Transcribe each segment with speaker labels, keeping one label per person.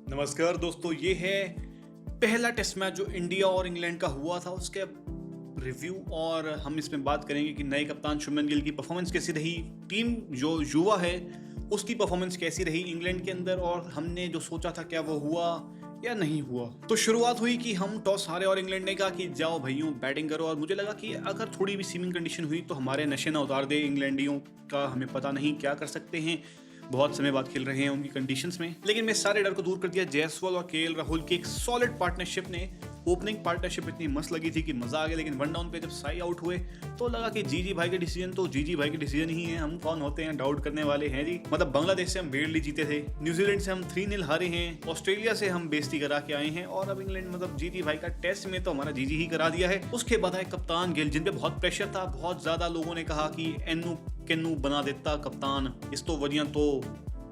Speaker 1: नमस्कार दोस्तों, ये है पहला टेस्ट मैच जो इंडिया और इंग्लैंड का हुआ था, उसके रिव्यू और हम इसमें बात करेंगे कि नए कप्तान शुभमन गिल की परफॉर्मेंस कैसी रही, टीम जो युवा है उसकी परफॉर्मेंस कैसी रही इंग्लैंड के अंदर, और हमने जो सोचा था क्या वो हुआ या नहीं हुआ। तो शुरुआत हुई कि हम टॉस हारे और इंग्लैंड ने कहा कि जाओ भाइयों बैटिंग करो, और मुझे लगा कि अगर थोड़ी भी सीमिंग कंडीशन हुई तो हमारे नशे ना उतार दे इंग्लैंडियों का, हमें पता नहीं क्या कर सकते हैं, बहुत समय बाद खेल रहे हैं उनकी कंडीशंस में। लेकिन मैं सारे डर को दूर कर दिया। जायसवाल और केएल राहुल की एक सॉलिड पार्टनरशिप ने, ओपनिंग पार्टनरशिप इतनी मस्त लगी थी कि मजा आ गया। लेकिन वन डाउन पे जब साई आउट हुए तो लगा कि जीजी भाई के डिसीजन तो जीजी भाई के डिसीजन ही है, हम कौन होते हैं डाउट करने वाले हैं जी। मतलब बांग्लादेश से हम बेरली जीते थे, न्यूजीलैंड से हम 3-0 हारे हैं, ऑस्ट्रेलिया से हम बेइज्जती करा के आए हैं, और अब इंग्लैंड मतलब जीजी भाई का टेस्ट में तो हमारा जीजी ही करा दिया है। उसके बाद आए कप्तान गिल, जिन पे बहुत प्रेशर था। बहुत ज्यादा लोगों ने कहा कि एन्नू केन्नू बना देता कप्तान, इस तो वजह तो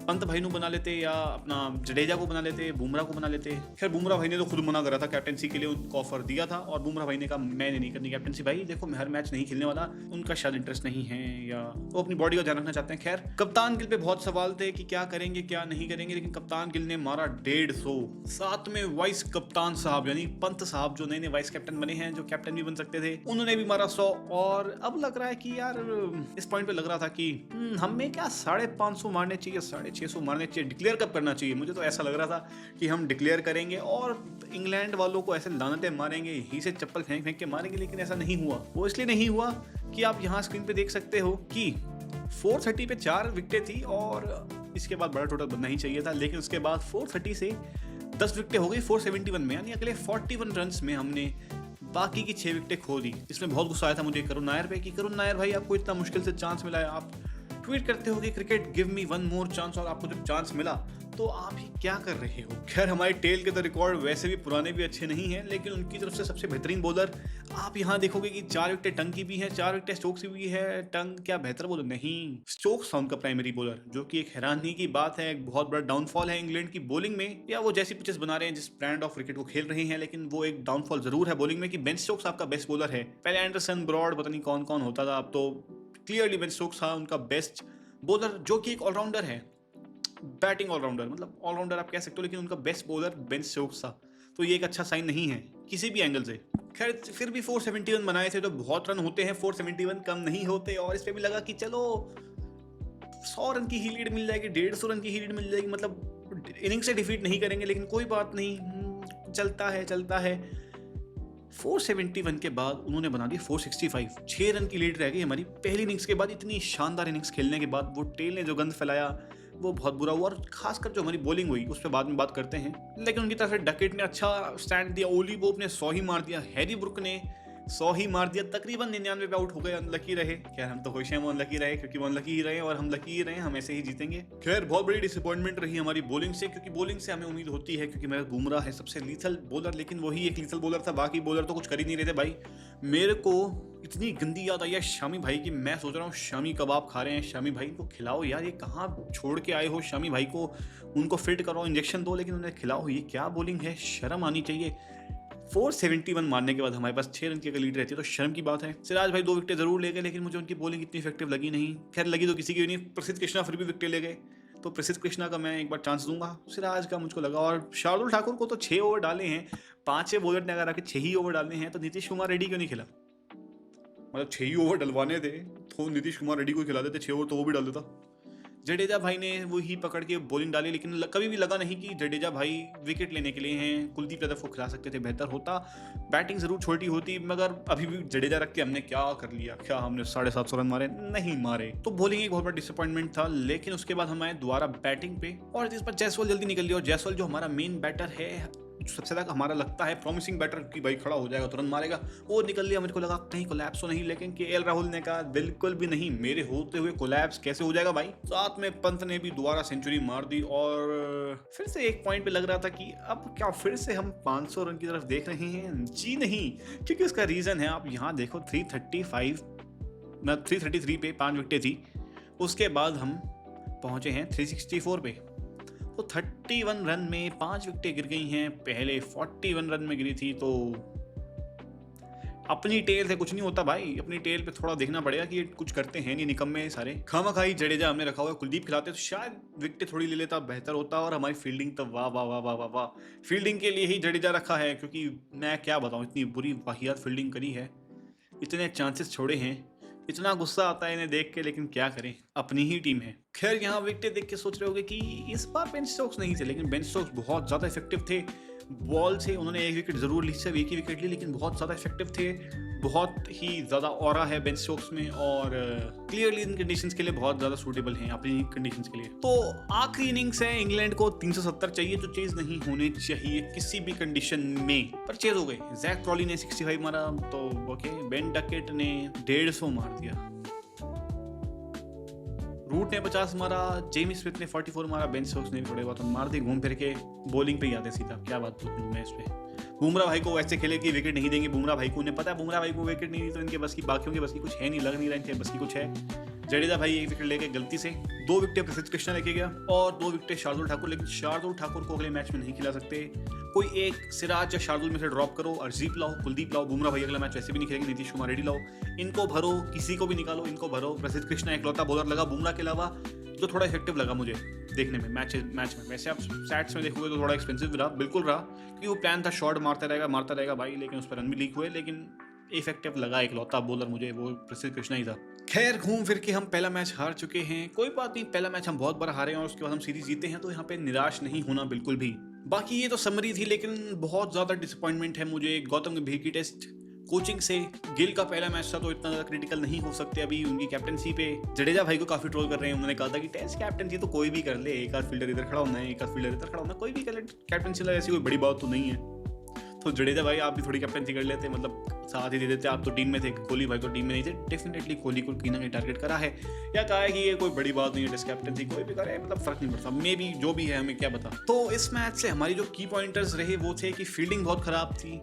Speaker 1: पंत भाई को बना लेते या अपना जडेजा को बना लेते, बुमराह को बना लेते। खैर बुमराह भाई ने तो खुद मना करा था, कैप्टनसी के लिए उनको ऑफर दिया था, और बुमराह भाई ने कहा मैंने नहीं करनी कैप्टनसी भाई, देखो मैं हर मैच नहीं खेलने वाला, उनका शायद इंटरेस्ट नहीं है या वो अपनी बॉडी का ध्यान रखना चाहते हैं। खैर कप्तान गिल पे बहुत सवाल थे कि क्या करेंगे क्या नहीं करेंगे, लेकिन कप्तान गिल ने मारा 150। साथ में वाइस कप्तान साहब यानी पंत साहब जो नए नए वाइस कैप्टन बने हैं, जो कैप्टन भी बन सकते थे, उन्होंने भी मारा 100। और अब लग रहा है कि यार इस पॉइंट पे लग रहा था कि हमें क्या 550 मारने चाहिए, 650 मारने चाहिए, डिक्लेयर कब करना चाहिए। मुझे तो ऐसा लग रहा था कि हम डिक्लेयर करेंगे और इंग्लैंड वालों को ऐसे लानतें मारेंगे, यहीं से चप्पल फेंक फेंक के मारेंगे, लेकिन ऐसा नहीं हुआ। वो इसलिए नहीं हुआ कि आप यहाँ स्क्रीन पे देख सकते हो कि 430 पे 4 विकेटें थी, और इसके बाद बड़ा टोटल बनना ही चाहिए था, लेकिन उसके बाद 430 से 10 विकेटें हो गई 471 में, यानी अगले 41 रन में हमने बाकी की 6 विकेटें खो दी। इसमें बहुत गुस्सा आया था मुझे करुण नायर पे कि करुण नायर भाई आपको इतना मुश्किल से चांस मिला है, आप ट्वीट करते हो कि cricket give me one more chance, और आपको जब चांस मिला तो आप ही क्या कर रहे हो। खैर हमारे टेल के तो रिकॉर्ड वैसे भी पुराने भी अच्छे नहीं हैं, लेकिन उनकी तरफ से सबसे बेहतरीन बॉलर आप यहाँ देखोगे कि 4 विकेटें टंग की भी हैं, 4 विकेटें स्टोक्स की भी है। टंग क्या बेहतर बॉलर नहीं, स्टोक्स था उनका प्राइमरी बॉलर, जो कि एक हैरानी की बात है, एक बहुत बड़ा डाउनफॉल है इंग्लैंड की बॉलिंग में, या वो जैसी पिचेस बना रहे हैं जिस ब्रांड ऑफ क्रिकेट को खेल रहे हैं, लेकिन वो एक डाउनफॉल जरूर है बॉलिंग में कि बेन स्टोक्स आपका बेस्ट बॉलर है। पहले एंडरसन ब्रॉड पता नहीं कौन कौन होता था, अब तो क्लियरली बेन स्टोक्स था उनका बेस्ट बॉलर, जो कि एक ऑलराउंडर है, बैटिंग ऑलराउंडर, मतलब ऑलराउंडर आप कह सकते हो, लेकिन उनका बेस्ट बॉलर बेन स्टोक्स था, तो ये एक अच्छा साइन नहीं है किसी भी एंगल से। खैर फिर भी 471 बनाए थे, तो बहुत रन होते हैं, 471 कम नहीं होते, और इस पे भी लगा कि चलो 100 रन की ही लीड मिल जाएगी, 150 रन की ही लीड मिल जाएगी, मतलब इनिंग से डिफीट नहीं करेंगे, लेकिन कोई बात नहीं, चलता है चलता है। 471 के बाद उन्होंने बना दी 465, 6 रन की लीड रह गई हमारी पहली इनिंग्स के बाद। इतनी शानदार इनिंग्स खेलने के बाद वो टेल ने जो गंद फैलाया वो बहुत बुरा हुआ, और खासकर जो हमारी बॉलिंग हुई उस पर बाद में बात करते हैं। लेकिन उनकी तरफ से डकेट ने अच्छा स्टैंड दिया, ओली बोप ने 100 ही मार दिया, हैरी ब्रुक ने 100 ही मार दिया, तकरीबन 99 पे आउट हो गए, अनलकी रहे। खैर हम तो खुश हैं वो अनलकी रहे, क्योंकि वो अनलकी ही रहे और हम लकी ही रहे, हम ऐसे ही जीतेंगे। खैर बहुत बड़ी डिसअपॉइंटमेंट रही हमारी बॉलिंग से, क्योंकि बॉलिंग से हमें उम्मीद होती है, क्योंकि मेरा बुमराह है सबसे लीथल बॉलर, लेकिन वही एक लीथल बॉलर था, बाकी बॉलर तो कुछ कर ही नहीं रहे थे भाई। मेरे को इतनी गंदी याद आई है शामी भाई की, मैं सोच रहा हूँ शामी कबाब खा रहे हैं, शामी भाई को खिलाओ यार, ये कहाँ छोड़ के आए हो शामी भाई को, उनको फिट करो, इंजेक्शन दो, लेकिन उन्हें खिलाओ, ये क्या बॉलिंग है, शर्म आनी चाहिए। 471 मारने के बाद हमारे पास 6 रन की अगर लीड रहती है तो शर्म की बात है। सिराज भाई 2 विकेटें जरूर ले गए, लेकिन मुझे उनकी बॉलिंग इतनी इफेक्टिव लगी नहीं। खैर लगी तो किसी की नहीं, प्रसिद्ध कृष्णा फिर भी विकेट ले गए, तो प्रसिद्ध कृष्णा का मैं एक बार चांस दूंगा, सिराज का मुझको लगा। और शार्दुल ठाकुर को तो 6 ओवर डाले हैं, 5 बॉलर ने अगर आके 6 ही ओवर डालने हैं, तो नीतीश कुमार रेड्डी क्यों नहीं खिला, मतलब 6 ही ओवर डलवाने थे तो नीतीश कुमार रेड्डी को खिला देते 6 ओवर, तो वो भी डाल देता। जडेजा भाई ने वो ही पकड़ के बॉलिंग डाली, लेकिन कभी भी लगा नहीं कि जडेजा भाई विकेट लेने के लिए हैं, कुलदीप यादव को खिला सकते थे, बेहतर होता, बैटिंग जरूर छोटी होती, मगर अभी भी जडेजा रख के हमने क्या कर लिया, क्या हमने 750 रन मारे, नहीं मारे। तो बॉलिंग एक बहुत बड़ा डिसअपॉइंटमेंट था, लेकिन उसके बाद हम आए दोबारा बैटिंग पे, और इस पर जायसवाल जल्दी निकल लिया, और जायसवाल जो हमारा मेन बैटर है, सबसे ज्यादा हमारा लगता है प्रॉमिसिंग बैटर कि भाई खड़ा हो जाएगा तुरंत मारेगा, वो निकल लिया। मेरे को लगा कहीं कोलैप्स तो नहीं, लेकिन केएल राहुल ने कहा बिल्कुल भी नहीं, मेरे होते हुए कोलैप्स कैसे हो जाएगा भाई। साथ में पंत ने भी दोबारा सेंचुरी मार दी, और फिर से एक पॉइंट पे लग रहा था कि अब क्या फिर से हम 500 रन की तरफ देख रहे हैं, जी नहीं, क्योंकि उसका रीजन है, आप यहाँ देखो 333 पे 5 विकेटें थी, उसके बाद हम पहुंचे हैं 364 पे, तो 31 रन में 5 विकेटें गिर गई हैं, पहले 41 रन में गिरी थी, तो अपनी टेल से कुछ नहीं होता भाई, अपनी टेल पे थोड़ा देखना पड़ेगा कि ये कुछ करते हैं नहीं, निकम्मे हैं सारे। खामखाई जडेजा हमने रखा हुआ है, कुलदीप खिलाते तो शायद विकेट थोड़ी ले लेता, बेहतर होता। और हमारी फील्डिंग तो वाह वाह वाह वाह वाह वाह, फील्डिंग के लिए ही जडेजा रखा है, क्योंकि मैं क्या बताऊं, इतनी बुरी वाहियात फील्डिंग करी है, इतने चांसेस छोड़े हैं, इतना गुस्सा आता है इन्हें देख के, लेकिन क्या करें, अपनी ही टीम है। खैर यहाँ विकेट देख के सोच रहे होगे कि इस बार बेन स्टोक्स नहीं थे, लेकिन बेन स्टोक्स बहुत ज़्यादा इफेक्टिव थे बॉल से। उन्होंने एक विकेट जरूर ली, सिर्फ एक ही विकेट ली, लेकिन बहुत ज़्यादा इफेक्टिव थे। बहुत ही ज़्यादा ऑरा है बेन स्टोक्स में, और क्लियरली इन कंडीशंस के लिए बहुत ज़्यादा सूटेबल हैं अपनी कंडीशंस के लिए। तो आखिरी इनिंग्स है, इंग्लैंड को 370 चाहिए, जो चीज़ नहीं होनी चाहिए किसी भी कंडीशन में। पर चेज हो गए, जैक क्रॉली ने 65 मारा, तो ओके, बेन डकेट ने 150 मार दिया, रूट ने 50 मारा, जेमी स्मिथ ने 44 मारा, बेन स्टोक्स ने भी थोड़े बहुत मार दी। घूम फिर के बॉलिंग पे ही आते सीधा, क्या बात बोलूं मैं इस पे। बुमराह भाई को ऐसे खेले कि विकेट नहीं देंगे, बुमराह भाई को उन्हें पता है बुमराह भाई को विकेट नहीं दी तो इनके बस की, बाकियों के बस की कुछ है नहीं, लग नहीं रहा इनके बस की कुछ है। जडेजा भाई एक विकेट लेके गलती से, 2 विकेट प्रसिद्ध कृष्णा लेके गया और 2 विकेट शार्दुल ठाकुर, लेकिन शार्दुल ठाकुर को अगले मैच में नहीं खिला सकते। कोई एक सिराज या शार्दुल में से ड्रॉप करो, अर्जीप लाओ, कुलदीप लाओ, बुमराह भाई अगला मैच वैसे भी नहीं खेलेंगे, नीतीश कुमार रेड्डी लाओ, इनको भरो, किसी को भी निकालो, इनको भरो। प्रसिद्ध कृष्णा एकलौता बॉलर लगा बुमराह के अलावा जो थोड़ा इफेक्टिव लगा मुझे देखने में मैच में। वैसे आप स्टैट्स में देखोगे तो थोड़ा एक्सपेंसिव रहा, बिल्कुल रहा, क्योंकि वो प्लान था शॉट मारता रहेगा भाई, लेकिन उस पर रन भी लीक हुए, लेकिन इफेक्टिव लगा एकलौता बॉलर मुझे वो प्रसिद्ध कृष्णा ही था। खैर घूम फिर के हम पहला मैच हार चुके हैं, कोई बात नहीं, पहला मैच हम बहुत बार हारे हैं और उसके बाद हम सीरीज जीते हैं, तो यहाँ पे निराश नहीं होना बिल्कुल भी। बाकी ये तो समरी थी, लेकिन बहुत ज्यादा डिसअपॉइंटमेंट है मुझे गौतम गंभीर की टेस्ट कोचिंग से। गिल का पहला मैच था तो इतना ज्यादा क्रिटिकल नहीं हो सकते अभी उनकी कैप्टनसी पे। जडेजा भाई को काफी ट्रोल कर रहे हैं, उन्होंने कहा था कि टेस्ट कैप्टनसी तो कोई भी कर ले, एक आध फील्डर इधर खड़ा होना है, एक आध फील्डर इधर खड़ा होना है, कोई भी कर ले कैप्टनसी, ऐसी कोई बड़ी बात तो नहीं है। तो जडेजा भाई आप भी थोड़ी कैप्टनसी कर लेते, मतलब साथ ही दे देते, आप तो टीम में थे, कोहली भाई तो टीम में नहीं थे। डेफिनेटली कोहली को कहीं ना कहीं टारगेट करा है या कहा है कि ये कोई बड़ी बात नहीं है, टेस्ट कैप्टनसी कोई भी करे, मतलब फर्क नहीं पड़ता, मे बी जो भी है हमें क्या पता। तो इस मैच से हमारी जो की पॉइंटर्स रहे वो थे कि फील्डिंग बहुत खराब थी,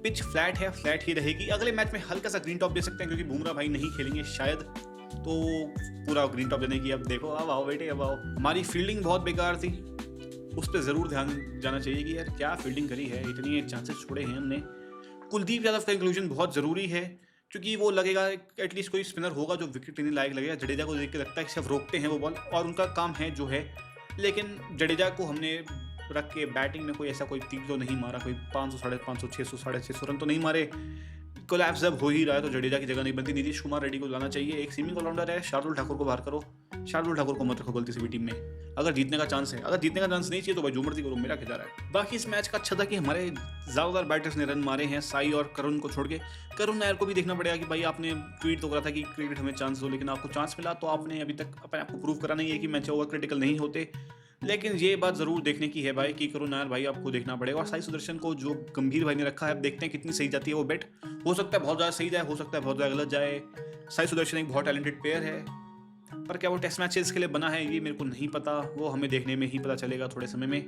Speaker 1: पिच फ्लैट है, फ्लैट ही रहेगी। अगले मैच में हल्का सा ग्रीन टॉप दे सकते हैं, क्योंकि बुमराह भाई नहीं खेलेंगे शायद, तो पूरा ग्रीन टॉप देने की अब देखो, अब आओ बेटे अब आओ। हमारी फील्डिंग बहुत बेकार थी, उस पर ज़रूर ध्यान जाना चाहिए कि यार क्या फील्डिंग करी है, इतनी चांसेस छोड़े हैं हमने। कुलदीप यादव का इंक्लूजन बहुत ज़रूरी है, क्योंकि वो लगेगा एटलीस्ट कोई स्पिनर होगा जो विकेट लेने लायक लगेगा। जडेजा को देख के लगता है कि सिर्फ रोकते हैं वो बॉल और उनका काम है जो है, लेकिन जडेजा को हमने रख के बैटिंग में कोई ऐसा कोई तीर तो नहीं मारा, कोई 500, 550, 600, 650 रन तो नहीं मारे। कोलैप्स जब हो ही रहा है तो जडेजा की जगह नहीं बनती, नीतीश कुमार रेड्डी को लाना चाहिए, एक सीमिंग ऑलराउंडर है, शार्दुल ठाकुर को बाहर करो, शार्दुल ठाकुर को मत रखो गलती से भी टीम में। अगर जीतने का चांस है, अगर जीतने का चांस नहीं चाहिए तो भाई जो मर्जी करो, मेरा क्या जा रहा है। बाकी इस मैच का अच्छा था कि हमारे ज़्यादातर बैटर्स ने रन मारे हैं, साई और करुण को छोड़ के। करुण नायर को भी देखना पड़ेगा कि भाई आपने ट्वीट तो करा था कि क्रिकेट हमें चांस दो, लेकिन आपको चांस मिला तो आपने अभी तक अपने आपको प्रूव करा नहीं है कि मैच ओवर क्रिटिकल नहीं होते। लेकिन ये बात जरूर देखने की है भाई कि करुण नायर भाई आपको देखना पड़ेगा। और साई सुदर्शन को जो गंभीर भाई ने रखा है, अब देखते हैं कितनी सही जाती है वो बेट। हो सकता है बहुत ज़्यादा सही जाए, हो सकता है बहुत ज़्यादा गलत जाए। साई सुदर्शन एक बहुत टैलेंटेड प्लेयर है, पर क्या वो टेस्ट मैचेस के लिए बना है ये मेरे को नहीं पता, वो हमें देखने में ही पता चलेगा थोड़े समय में।